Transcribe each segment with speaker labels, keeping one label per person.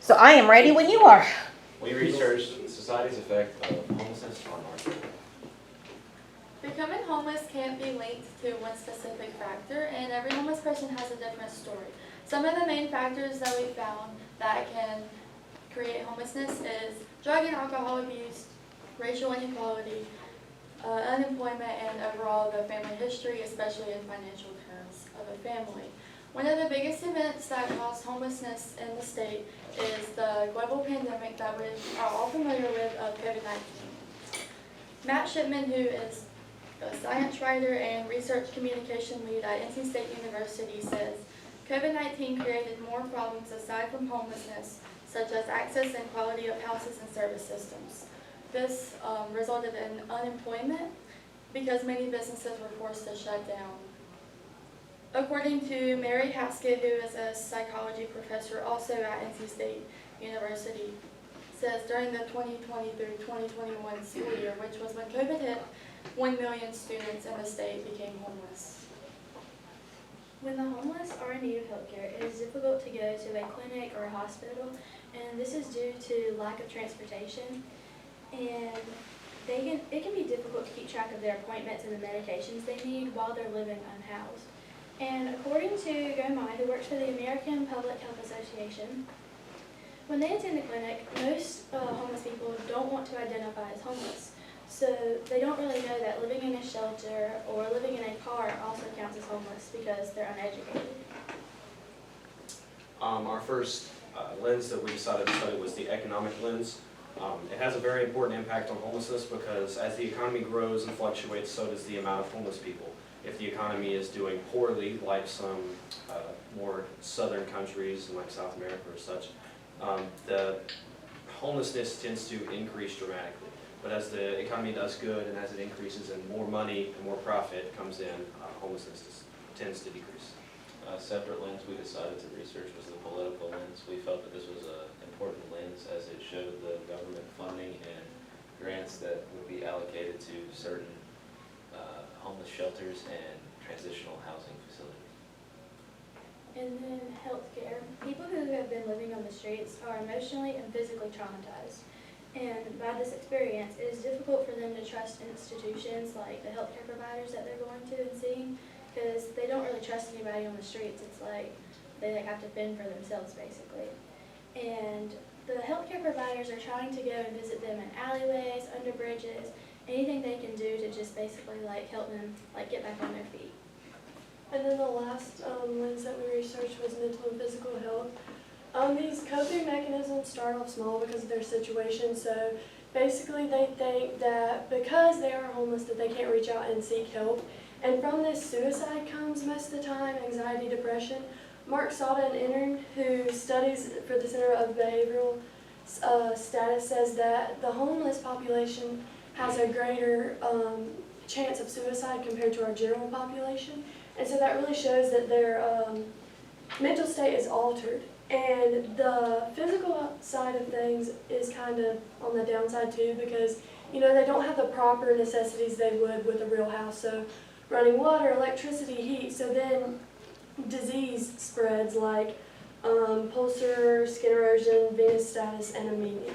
Speaker 1: So I am ready when you are.
Speaker 2: We researched society's effect of homelessness on our children.
Speaker 3: Becoming homeless can't be linked to one specific factor, and every homeless person has a different story. Some of the main factors that we found that can create homelessness is drug and alcohol abuse, racial inequality, unemployment, and overall the family history, especially in financial terms of a family. One of the biggest events that caused homelessness in the state is the global pandemic that we are all familiar with of COVID-19. Matt Shipman, who is a science writer and research communication lead at NC State University, says COVID-19 created more problems aside from homelessness, such as access and quality of houses and service systems. This resulted in unemployment because many businesses were forced to shut down. According to Mary Haskett, who is a psychology professor also at NC State University, says during the 2020 through 2021 school year, which was when COVID hit, 1 million students in the state became homeless.
Speaker 4: When the homeless are in need of health care, it is difficult to go to a clinic or a hospital, and this is due to lack of transportation. And it can be difficult to keep track of their appointments and the medications they need while they're living unhoused. And according to Gomai, who works for the American Public Health Association, when they attend the clinic, most homeless people don't want to identify as homeless. So they don't really know that living in a shelter or living in a car also counts as homeless because they're uneducated.
Speaker 2: Our first lens that we decided to study was the economic lens. It has a very important impact on homelessness because as the economy grows and fluctuates, so does the amount of homeless people. If the economy is doing poorly, like some more southern countries like South America or such, the homelessness tends to increase dramatically. But as the economy does good and as it increases and more money and more profit comes in, homelessness tends to decrease.
Speaker 5: A separate lens we decided to research was the political lens. We felt that this was an important lens as it showed the government funding and grants that would be allocated to certain homeless shelters and transitional housing facilities.
Speaker 4: And then healthcare. People who have been living on the streets are emotionally and physically traumatized. And by this experience, it is difficult for them to trust institutions like the healthcare providers that they're going to and seeing, because they don't really trust anybody on the streets. It's like they have to fend for themselves, basically. And the healthcare providers are trying to go and visit them in alleyways, under bridges, anything they can do to just basically help them get back on their feet.
Speaker 6: And then the last lens that we researched was mental and physical health. These coping mechanisms start off small because of their situation. So basically they think that because they are homeless that they can't reach out and seek help. And from this, suicide comes most of the time, anxiety, depression. Mark Salda, an intern who studies for the Center of Behavioral Status, says that the homeless population has a greater chance of suicide compared to our general population. And so that really shows that their mental state is altered. And the physical side of things is kind of on the downside too, because they don't have the proper necessities they would with a real house. So running water, electricity, heat. So then disease spreads like ulcer, skin erosion, venous status, and anemia.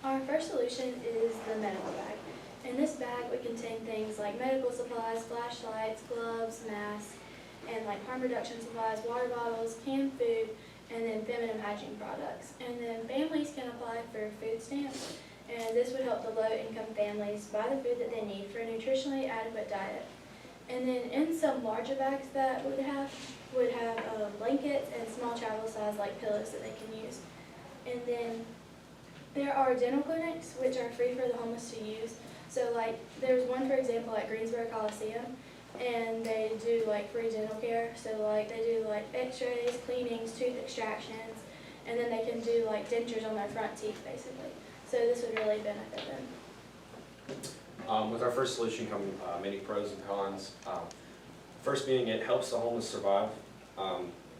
Speaker 4: Our first solution is the medical bag. In this bag would contain things like medical supplies, flashlights, gloves, masks, and harm reduction supplies, water bottles, canned food, and then feminine hygiene products. And then families can apply for food stamps, and this would help the low-income families buy the food that they need for a nutritionally adequate diet. And then in some larger bags that would have blankets and small travel size pillows that they can use. And then there are dental clinics which are free for the homeless to use. So there's one, for example, at Greensboro Coliseum, and they do free dental care. So they do x-rays, cleanings, tooth extractions, and then they can do dentures on their front teeth basically. So this would really benefit them.
Speaker 2: With our first solution come many pros and cons. First being it helps the homeless survive.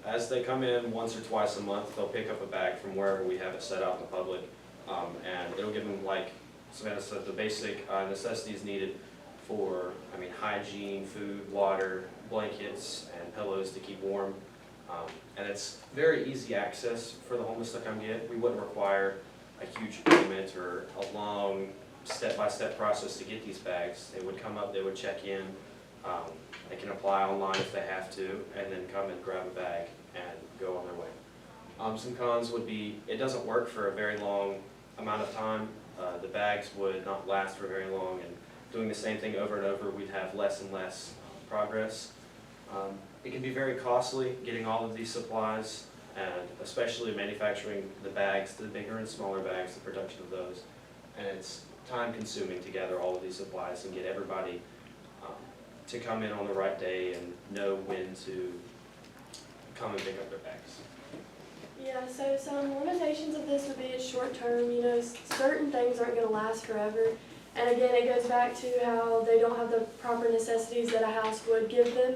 Speaker 2: As they come in once or twice a month, they'll pick up a bag from wherever we have it set out in the public, and it'll give them, Savannah said, the basic necessities needed for, hygiene, food, water, blankets, and pillows to keep warm. And it's very easy access for the homeless to come get. We wouldn't require a huge payment or a long step-by-step process to get these bags. They would come up, they would check in, they can apply online if they have to, and then come and grab a bag and go on their way. Some cons would be, it doesn't work for a very long amount of time. The bags would not last for very long, and doing the same thing over and over, we'd have less and less progress. It can be very costly getting all of these supplies, and especially manufacturing the bags, the bigger and smaller bags, the production of those. And it's time consuming to gather all of these supplies and get everybody to come in on the right day and know when to come and pick up their bags.
Speaker 6: Yeah, so some limitations of this would be it's short term, you know, certain things aren't gonna last forever. And again, it goes back to how they don't have the proper necessities that a house would give them.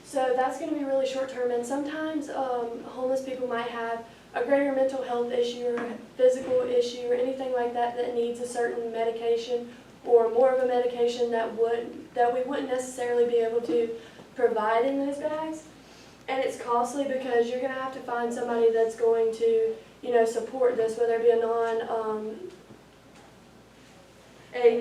Speaker 6: So that's gonna be really short term, and sometimes homeless people might have a greater mental health issue or physical issue or anything like that that needs a certain medication or more of a medication that we wouldn't necessarily be able to provide in those bags. And it's costly because you're going to have to find somebody that's going to, you know, support this, whether it be a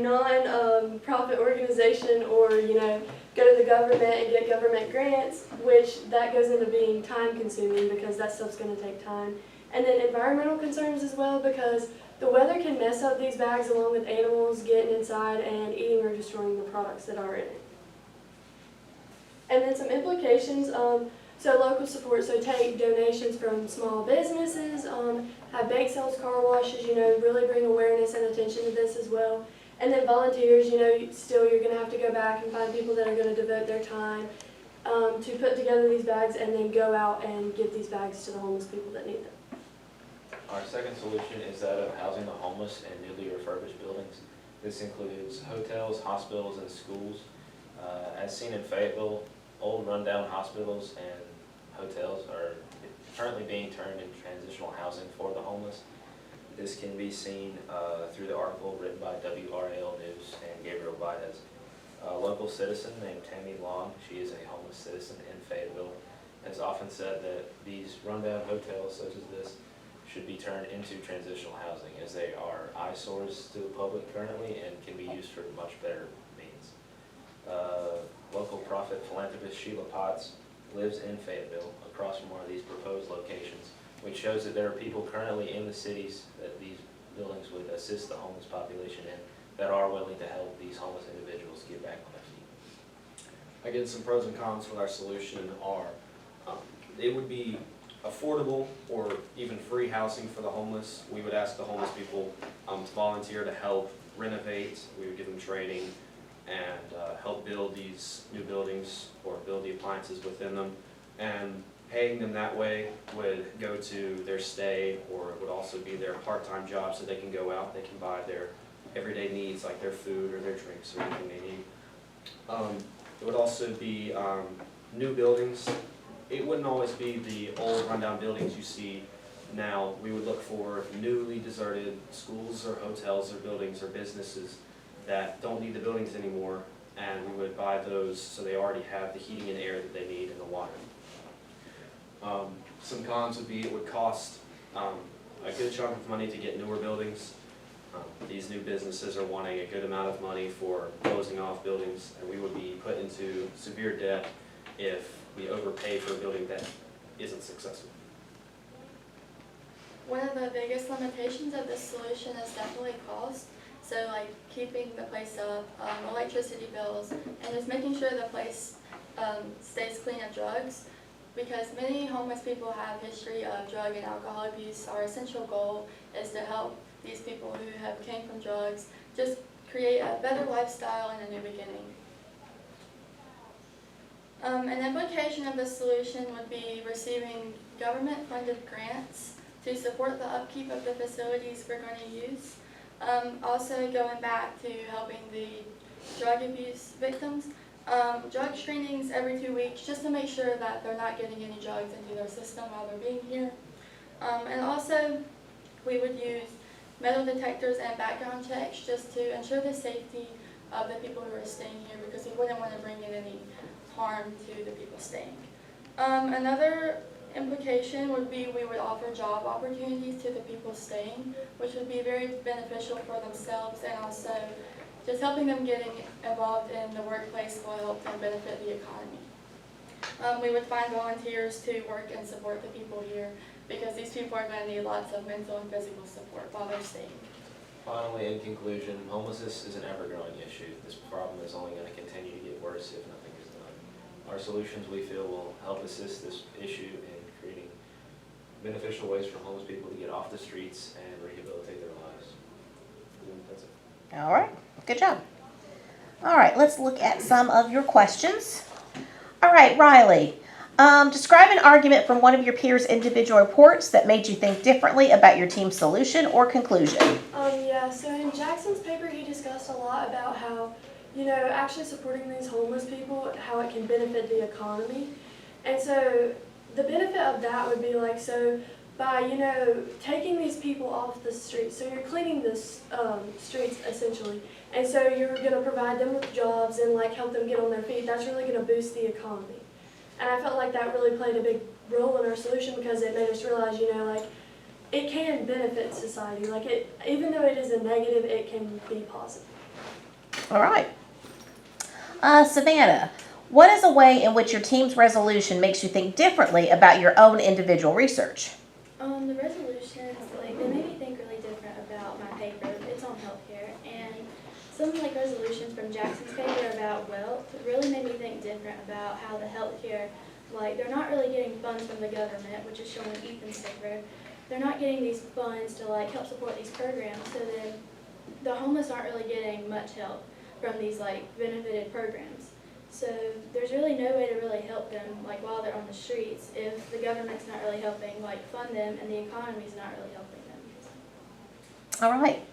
Speaker 6: non-profit organization or, you know, go to the government and get government grants, which that goes into being time consuming because that stuff's going to take time. And then environmental concerns as well, because the weather can mess up these bags along with animals getting inside and eating or destroying the products that are in it. And then some implications, so local support, so take donations from small businesses, have bake sales, car washes, you know, really bring awareness and attention to this as well. And then volunteers, you know, still you're going to have to go back and find people that are going to devote their time to put together these bags and then go out and give these bags to the homeless people that need them.
Speaker 5: Our second solution is that of housing the homeless in newly refurbished buildings. This includes hotels, hospitals, and schools. As seen in Fayetteville, old rundown hospitals and hotels are currently being turned into transitional housing for the homeless. This can be seen through the article written by WRAL News and Gabriel Baez. A local citizen named Tammy Long, she is a homeless citizen in Fayetteville, has often said that these rundown hotels such as this should be turned into transitional housing, as they are eyesores to the public currently and can be used for much better means. Local profit philanthropist Sheila Potts lives in Fayetteville across from one of these proposed locations, which shows that there are people currently in the cities that these buildings would assist the homeless population in that are willing to help these homeless individuals get back on their feet.
Speaker 2: Again, some pros and cons with our solution are it would be affordable or even free housing for the homeless. We would ask the homeless people to volunteer to help renovate. We would give them training and help build these new buildings or build the appliances within them. And paying them that way would go to their stay, or it would also be their part-time job so they can go out, they can buy their everyday needs like their food or their drinks or anything they need. It would also be new buildings. It wouldn't always be the old rundown buildings you see now. We would look for newly deserted schools or hotels or buildings or businesses that don't need the buildings anymore, and we would buy those so they already have the heating and air that they need and the water. Some cons would be it would cost a good chunk of money to get newer buildings. These new businesses are wanting a good amount of money for closing off buildings, and we would be put into severe debt if we overpay for a building that isn't successful.
Speaker 3: One of the biggest limitations of this solution is definitely cost. So like keeping the place up, electricity bills, and just making sure the place stays clean of drugs. Because many homeless people have history of drug and alcohol abuse. Our essential goal is to help these people who have came from drugs just create a better lifestyle and a new beginning. An implication of this solution would be receiving government-funded grants to support the upkeep of the facilities we're going to use. Also going back to helping the drug abuse victims. Drug screenings every 2 weeks just to make sure that they're not getting any drugs into their system while they're being here. And also we would use metal detectors and background checks just to ensure the safety of the people who are staying here, because we wouldn't want to bring in any harm to the people staying. Another implication would be we would offer job opportunities to the people staying, which would be very beneficial for themselves, and also just helping them getting involved in the workplace will help them benefit the economy. We would find volunteers to work and support the people here because these people are going to need lots of mental and physical support while they're staying.
Speaker 5: Finally, in conclusion, homelessness is an ever-growing issue. This problem is only going to continue to get worse if nothing is done. Our solutions, we feel, will help assist this issue in creating beneficial ways for homeless people to get off the streets and rehabilitate their lives. That's it.
Speaker 1: All right, good job. All right, let's look at some of your questions. All right, Riley, describe an argument from one of your peers' individual reports that made you think differently about your team's solution or conclusion.
Speaker 6: Yeah, so in Jackson's paper, he discussed a lot about how, actually supporting these homeless people, how it can benefit the economy. And so the benefit of that would be like, so by, taking these people off the streets, so you're cleaning the streets essentially, and so you're going to provide them with jobs and like help them get on their feet. That's really going to boost the economy. And I felt like that really played a big role in our solution because it made us realize, it can benefit society. Even though it is a negative, it can be positive.
Speaker 1: All right. Savannah, what is a way in which your team's resolution makes you think differently about your own individual research?
Speaker 4: The resolutions, they made me think really different about my paper. It's on healthcare, and some resolutions from Jackson's paper about wealth really made me think different about how the healthcare, they're not really getting funds from the government, which is shown in Ethan's paper. They're not getting these funds to help support these programs, so then the homeless aren't really getting much help from these benefited programs. So there's really no way to really help them while they're on the streets if the government's not really helping fund them and the economy's not really helping them.
Speaker 1: All right.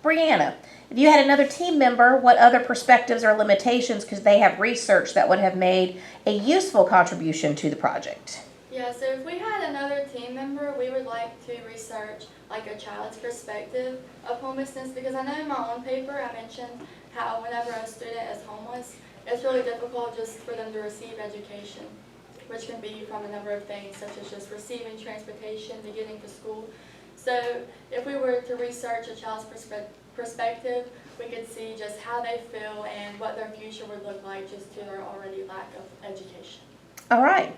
Speaker 1: Brianna, if you had another team member, what other perspectives or limitations could they have researched that would have made a useful contribution to the project?
Speaker 3: Yeah, so if we had another team member, we would like to research a child's perspective of homelessness, because I know in my own paper I mentioned how whenever a student is homeless, it's really difficult just for them to receive education, which can be from a number of things, such as just receiving transportation to getting to school. So if we were to research a child's perspective, we could see just how they feel and what their future would look like just to their already lack of education.
Speaker 1: All right.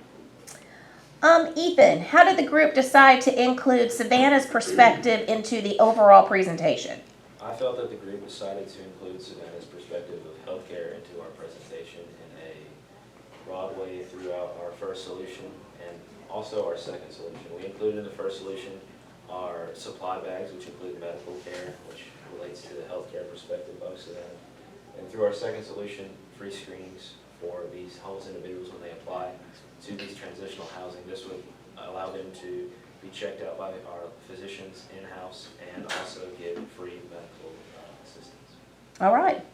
Speaker 1: Ethan, how did the group decide to include Savannah's perspective into the overall presentation?
Speaker 5: I felt that the group decided to include Savannah's perspective of healthcare into our presentation in a broad way throughout our first solution and also our second solution. We included in the first solution our supply bags, which include medical care, which relates to the healthcare perspective of Savannah. And through our second solution, free screenings for these homeless individuals when they apply to these transitional housing. This would allow them to be checked out by our physicians in-house and also get free medical assistance.
Speaker 1: All right.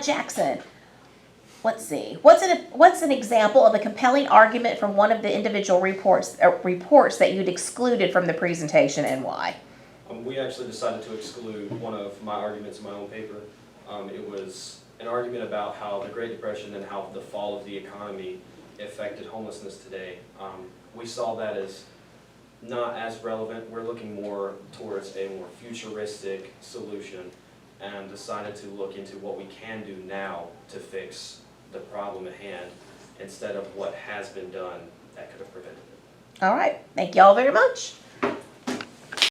Speaker 1: Jackson, let's see. What's an example of a compelling argument from one of the individual reports that you'd excluded from the presentation and why?
Speaker 2: We actually decided to exclude one of my arguments in my own paper. It was an argument about how the Great Depression and how the fall of the economy affected homelessness today. We saw that as not as relevant. We're looking more towards a more futuristic solution and decided to look into what we can do now to fix the problem at hand instead of what has been done that could have prevented it.
Speaker 1: All right. Thank you all very much.